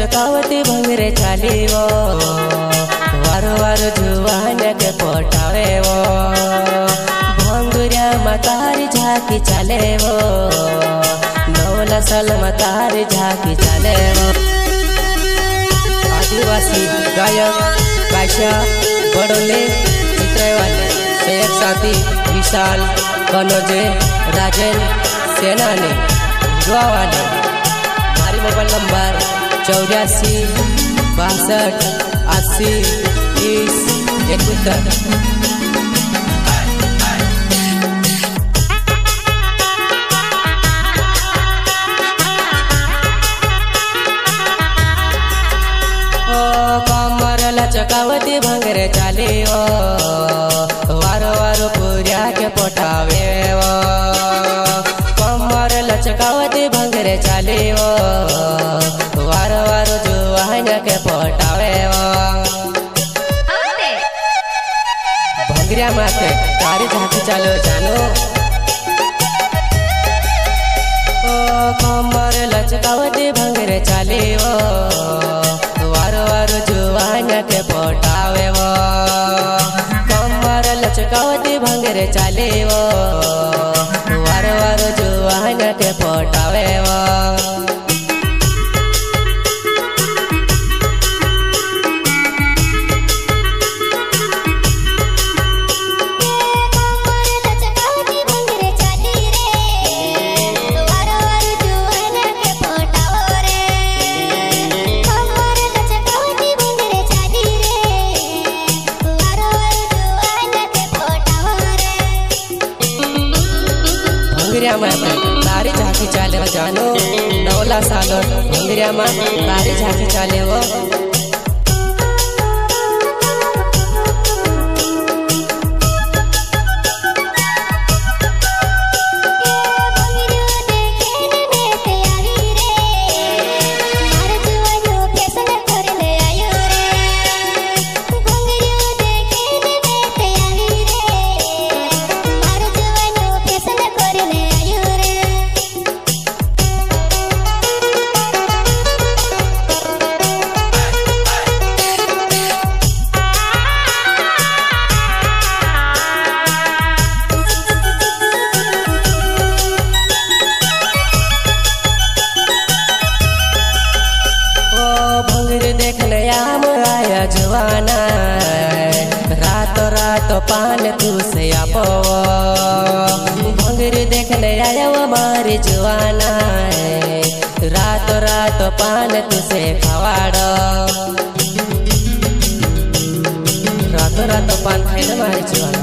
लचकावती भंगरे चाली वो वारो वारो जुवान के पटावे वो भंगुरिया मतारी झाकी चाले वो नवला सल मतारी झाकी चाले वो। आदिवासी गायक काशा बड़ोले चित्रवाले शेख साथी विशाल कनोजे राजेन सेनानी गोवाले। हमारी मोबाइल नंबर 84 62 80 71। लचकावती भंगरे चाली वो वारो वारो पूरिया के पोटावे वो कमर लचकावती भंगरे चाली वो वारो वारो जुवान के पोटावे वो। भंगरिया माथे तारी झांकी चालो जानो कमर लचकावती भंगरे चाली वो वारो वारो जुवान के पोटावे वो कमर लचकावती भंगरे चाले वो वारो वारो जुवान के पोटावे वो। भंगरिया में तारी झांकी चाले वो जानो नवला सालो भंगरिया में तारी झांकी चाले वो। देखने आम आया जवाना रातों रातों पान तू से आपो भंगरी देखने आया वो मारी जवाना रातों रातों पान तू से खवाड़ो रातों रातों पान खाई ना मारी जवाना।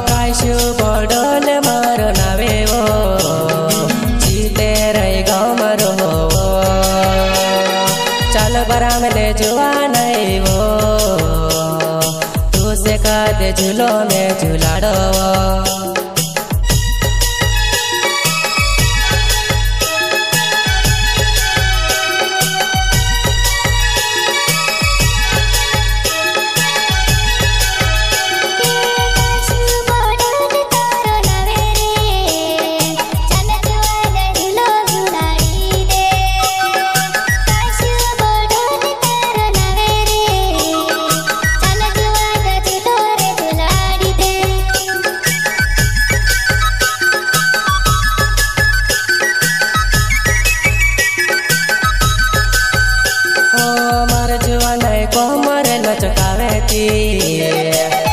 काशु बड़ोल मारो नावे वो जीते रही गाँव मरो हो चल बराम ले जुआन वो तू से का दे झूलो में झूलाड़ो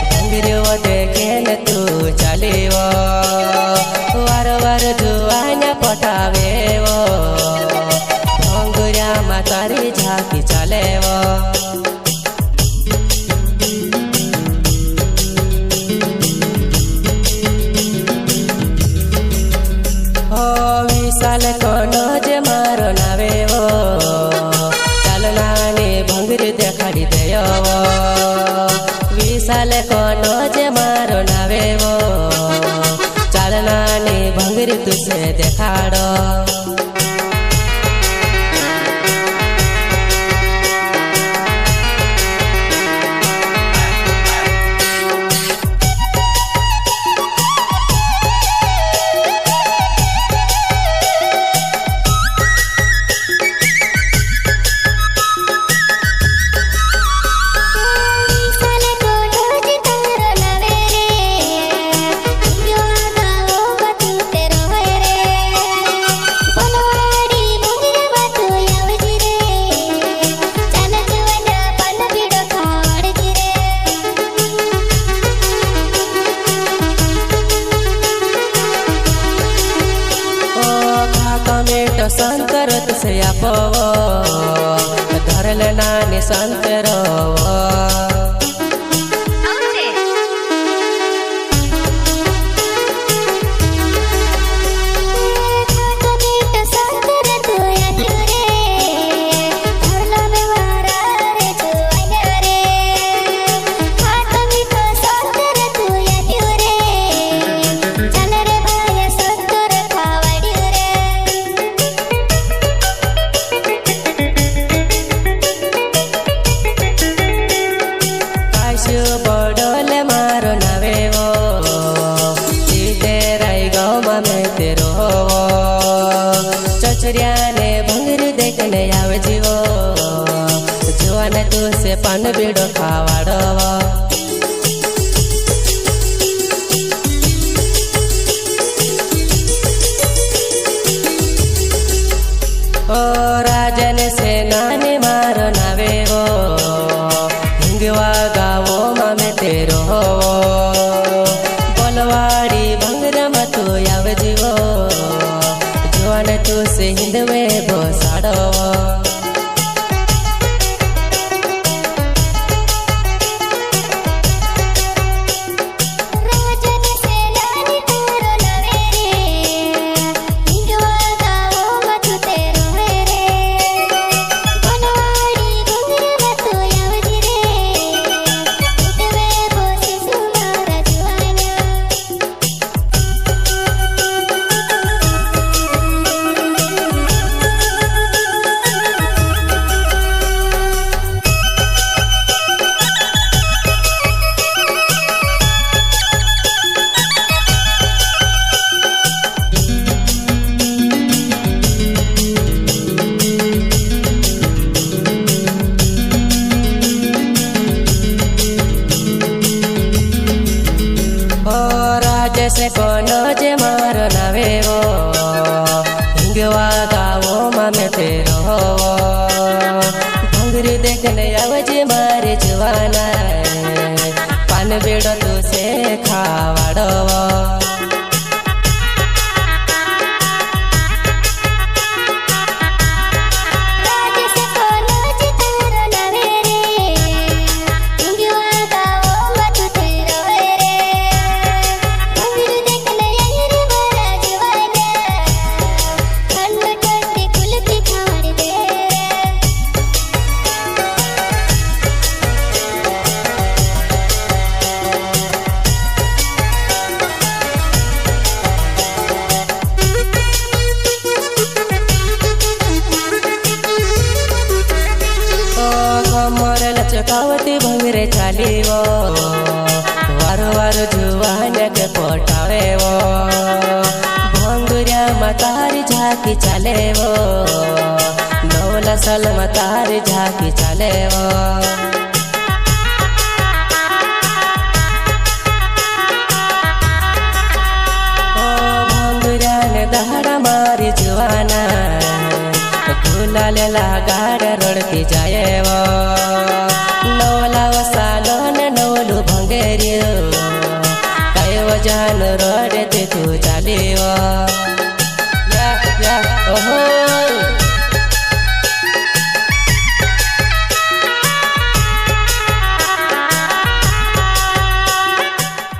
भंगरियो देखे न तू चाले वो वार वार जुआन पटावे वो भंगरिया मातारी झाकी चाले वो। विशाल कोनो जे देखाड़ो। संकर तुसे आपव धरल नाने संकर बड़ोल मारो नवे वो सीते राई गाँव में तेरो चचरिया ने भंगरी देखने आवे जीवो जुआने तू से पान बीड़ो खावाड़ो। ओ राजन से नानी मारो नवे वो हिंगवा गावो मामे तेरो बोलवाड़ी भंगरा मतो याव जीवो जुआन तू से हिंदवे भोसाड़ो। जैसे कोनो जे मारो नवे वो हिंगवा गावो मामे तेरो भंगरी देखने आवे जे मारे जुआना पान बेड़ो तू से खावाड़ो। चकावती भंगरे चाली वो वारो वारो जुआन के पोटावे वो भंगुरिया मतारी झाकी चले वो नौला सल मतारी झाकी चले वो। भंगुरिया ने दहाड़ा मारी जुआना गुलाल गाड़ रोड़ती जाए वो नौला सालो ने नौलू भंगेरियो कई वजन रोड़ते तू चाली वो।